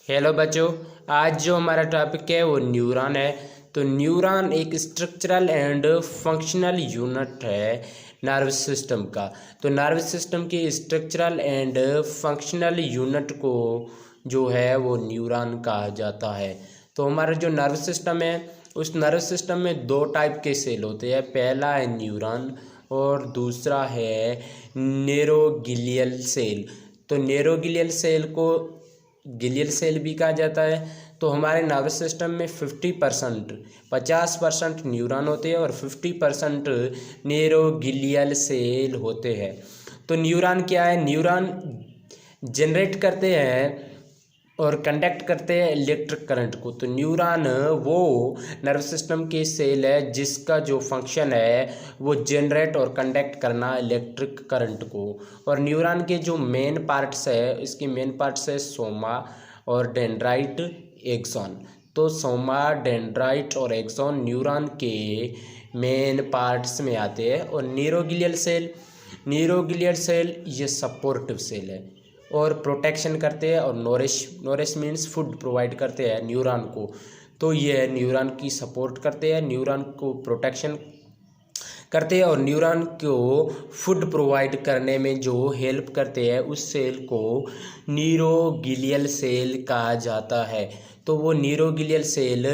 Hello बच्चों, आज जो हमारा टॉपिक है वो न्यूरॉन है। तो न्यूरॉन एक स्ट्रक्चरल एंड फंक्शनल यूनिट है नर्वस सिस्टम का। तो नर्वस सिस्टम के स्ट्रक्चरल एंड फंक्शनल यूनिट को जो है वो न्यूरॉन कहा जाता है। तो हमारा जो नर्वस सिस्टम है उस नर्वस सिस्टम में दो टाइप के सेल होते हैं। पहला है न्यूरॉन और दूसरा है न्यूरोग्लियल सेल। तो न्यूरोग्लियल सेल को गिलियल सेल भी कहा जाता है। तो हमारे नर्वस सिस्टम में 50% न्यूरॉन होते हैं और 50% न्यूरोग्लियल सेल होते हैं। तो न्यूरॉन क्या है? न्यूरॉन जनरेट करते हैं और कंडक्ट करते हैं इलेक्ट्रिक करंट को। तो न्यूरॉन वो नर्वस सिस्टम की सेल है जिसका जो फंक्शन है वो जनरेट और कंडक्ट करना इलेक्ट्रिक करंट को। और न्यूरॉन के जो मेन पार्ट्स है, इसकी मेन पार्ट्स है सोमा और डेंड्राइट, एक्सॉन। तो सोमा, डेंड्राइट और एक्सॉन न्यूरॉन के मेन पार्ट्स में आते हैं। और न्यूरोग्लियल सेल ये सपोर्टिव सेल है और प्रोटेक्शन करते हैं और नोरिश मीन्स फूड प्रोवाइड करते हैं न्यूरॉन को। तो ये न्यूरॉन की सपोर्ट करते हैं, न्यूरॉन को प्रोटेक्शन करते हैं और न्यूरॉन को फूड प्रोवाइड करने में जो हेल्प करते हैं उस सेल को न्यूरोग्लियल सेल कहा जाता है। तो वो न्यूरोग्लियल सेल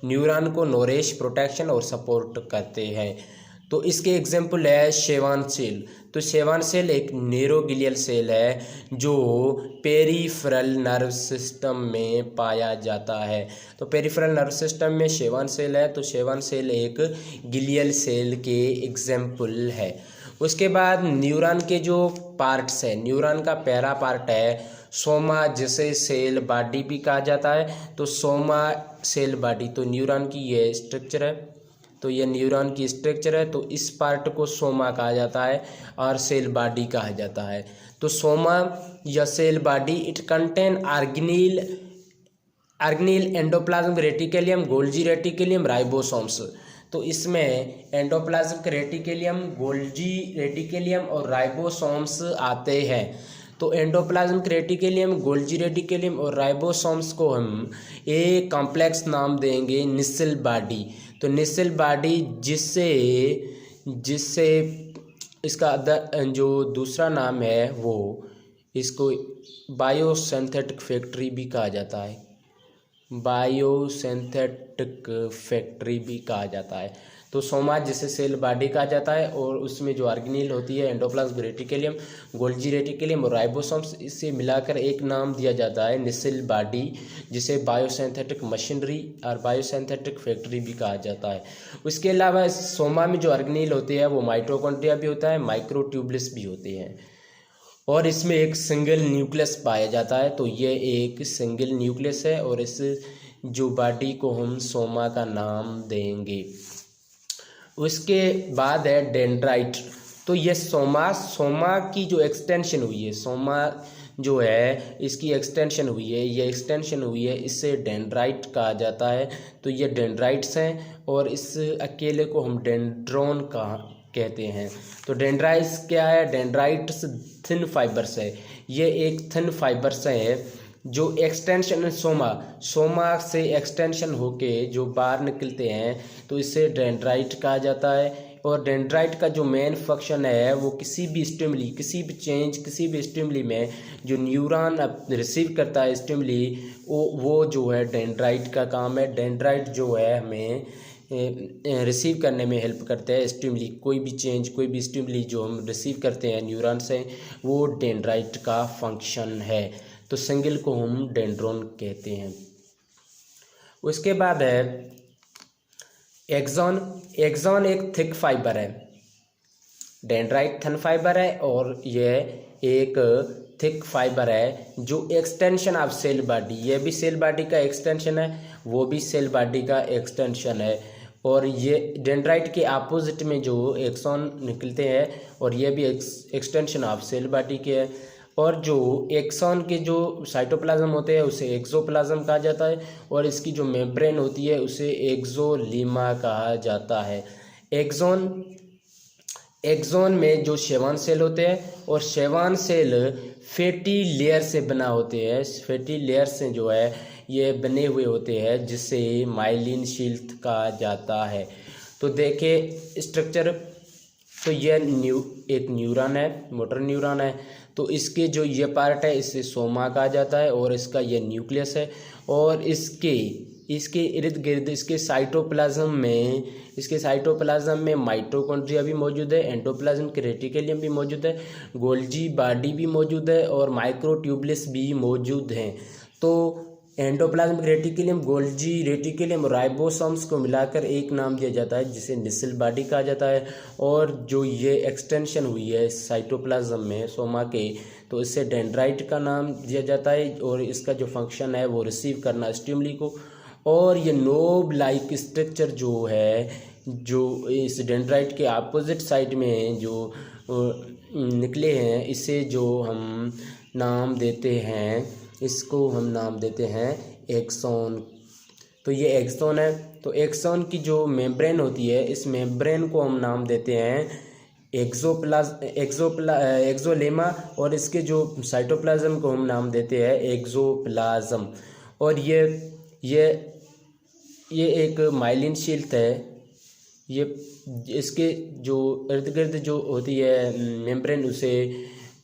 न्यूरॉन को नोरिश, प्रोटेक्शन और सपोर्ट करते हैं। तो इसके एग्जाम्पल है शेवान सेल। तो शेवान सेल एक न्यूरोग्लियल सेल है जो पेरिफेरल नर्व सिस्टम में पाया जाता है। तो पेरिफेरल नर्व सिस्टम में शेवान सेल है। तो शेवान सेल एक ग्लियल सेल के एग्जाम्पल है। उसके बाद न्यूरॉन के जो पार्ट्स है, न्यूरॉन का पहला पार्ट है सोमा, जिसे सेल बॉडी भी कहा जाता है। तो सोमा सेल बॉडी, तो न्यूरॉन की ये स्ट्रक्चर है। तो ये न्यूरॉन की स्ट्रक्चर है। तो इस पार्ट को सोमा कहा जाता है और सेल बॉडी कहा जाता है। तो सोमा या cell body it contain organelle, endoplasmic reticulum, Golgi reticulum, ribosomes. तो इसमें एंडोप्लाज्मिक रेटिकुलम, गोल्जी रेटिकुलम और राइबोसोम्स आते हैं। तो एंडोप्लाज्मिक रेटिकुलम, गोल्जी रेटिकुलम और राइबोसोम्स को हम एक कॉम्प्लेक्स नाम देंगे निसल बॉडी। तो निसल बॉडी जिससे इसका जो दूसरा नाम है वो इसको बायोसिंथेटिक फैक्ट्री भी कहा जाता है, बायोसिंथेटिक फैक्ट्री भी कहा जाता है। तो सोमा जिसे सेल बॉडी कहा जाता है और उसमें जो ऑर्गेनील होती है एंडोप्लाज्मिक रेटिकुलम, गोल्जी रेटिकुलम और राइबोसोम्स, इससे मिलाकर एक नाम दिया जाता है निसल बॉडी, जिसे बायोसिंथेटिक मशीनरी और बायोसिंथेटिक फैक्ट्री भी कहा जाता है। उसके अलावा सोमा में जो ऑर्गेनील होते हैं वो माइटोकॉन्ड्रिया भी होता है, माइक्रोट्यूबुल्स भी होते हैं और इसमें एक सिंगल न्यूक्लियस पाया जाता है। तो ये एक सिंगल न्यूक्लियस है और इस जो बॉडी को हम सोमा का नाम देंगे। उसके बाद है डेंड्राइट। तो ये सोमा की जो एक्सटेंशन हुई है, सोमा जो है इसकी एक्सटेंशन हुई है, ये एक्सटेंशन हुई है, इससे डेंड्राइट कहा जाता है। तो ये डेंड्राइट्स हैं और इस अकेले को हम डेंड्रोन कहते हैं। तो डेंड्राइट्स क्या है? डेंड्राइट्स थिन फाइबर्स है। ये एक थिन फाइबर्स है जो एक्सटेंशन सोमा से एक्सटेंशन होके जो बाहर निकलते हैं, तो इसे डेंड्राइट कहा जाता है। और डेंड्राइट का जो मेन फंक्शन है वो किसी भी स्टिमुली, किसी भी स्टिमुली में जो न्यूरॉन रिसीव करता है स्टिमुली, वो जो है डेंड्राइट का काम है। डेंड्राइट जो है हमें रिसीव करने में हेल्प करते हैं स्टिमुली, कोई भी स्टिमुली जो हम रिसीव करते हैं न्यूरॉन से, वो डेंड्राइट का फंक्शन है। तो सिंगल को हम डेंड्रोन कहते हैं। उसके बाद है एक्सॉन एक थिक फाइबर है, डेंड्राइट थिन फाइबर है और ये एक थिक फाइबर है जो एक्सटेंशन ऑफ सेल बॉडी, ये भी सेल बॉडी का एक्सटेंशन है, वो भी सेल बॉडी का एक्सटेंशन है। और ये डेंड्राइट के अपोजिट में जो एक्सॉन निकलते हैं और ये भी एक्सटेंशन ऑफ सेल बॉडी के है। और जो एक्सॉन के जो साइटोप्लाज्म होते हैं उसे एक्सोप्लाज्म कहा जाता है और इसकी जो मेम्ब्रेन होती है उसे एक्सोलीमा कहा जाता है। एक्सोन में जो शेवान सेल होते हैं और शेवान सेल फैटी लेयर से बना होते हैं। फैटी लेयर से जो है ये बने हुए होते हैं जिसे माइलिन शील्ड कहा जाता है। तो देखिए स्ट्रक्चर, तो यह एक न्यूरॉन है, मोटर न्यूरॉन है। तो इसके जो ये पार्ट है इसे सोमा कहा जाता है और इसका ये न्यूक्लियस है। और इसके इर्द गिर्द इसके साइटोप्लाज्म में माइटोकॉन्ड्रिया भी मौजूद है, एंडोप्लाज्म के रेटिकुलम भी मौजूद है, गोल्जी बॉडी भी मौजूद है और माइक्रोट्यूबुल्स भी मौजूद हैं। तो endoplasmic reticulum, Golgi reticulum, ribosomes को मिलाकर एक नाम दिया जाता है जिसे निसल बॉडी कहा जाता है। और जो ये एक्सटेंशन हुई है साइटोप्लाज्म में सोमा के, तो इससे डेंड्राइट का नाम दिया जाता है। और इसका जो फंक्शन है वो रिसीव करना स्टिमुली को। और ये नोब लाइक स्ट्रक्चर जो है, जो इस डेंड्राइट के अपोजिट साइड में जो निकले हैं, इसे जो हम नाम देते हैं, इसको हम नाम देते हैं एक्सोन। तो ये एक्सोन है। तो एक्सोन की जो मेम्ब्रेन होती है, इस मेम्ब्रेन को हम नाम देते हैं एक्सोलेमा। और इसके जो साइटोप्लाज्म को हम नाम देते हैं एक्सोप्लाज्म। और ये एक माइलिन शील्ड है। ये इसके जो इर्द गिर्द जो होती है मेम्ब्रेन,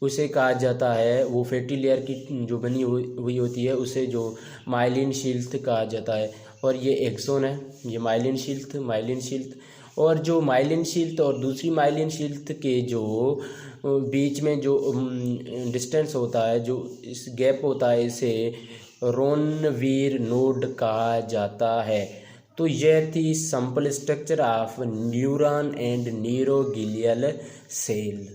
उसे कहा जाता है, वो फैटी लेयर की जो बनी हुई होती है उसे जो माइलिन शील्ड कहा जाता है। और ये एक्सोन है, ये माइलिन शील्ड। और जो माइलिन शील्ड और दूसरी माइलिन शील्ड के जो बीच में जो डिस्टेंस होता है, जो इस गैप होता है, इसे रोनवीर नोड कहा जाता है। तो यह थी simple structure of neuron and neuroglial cell.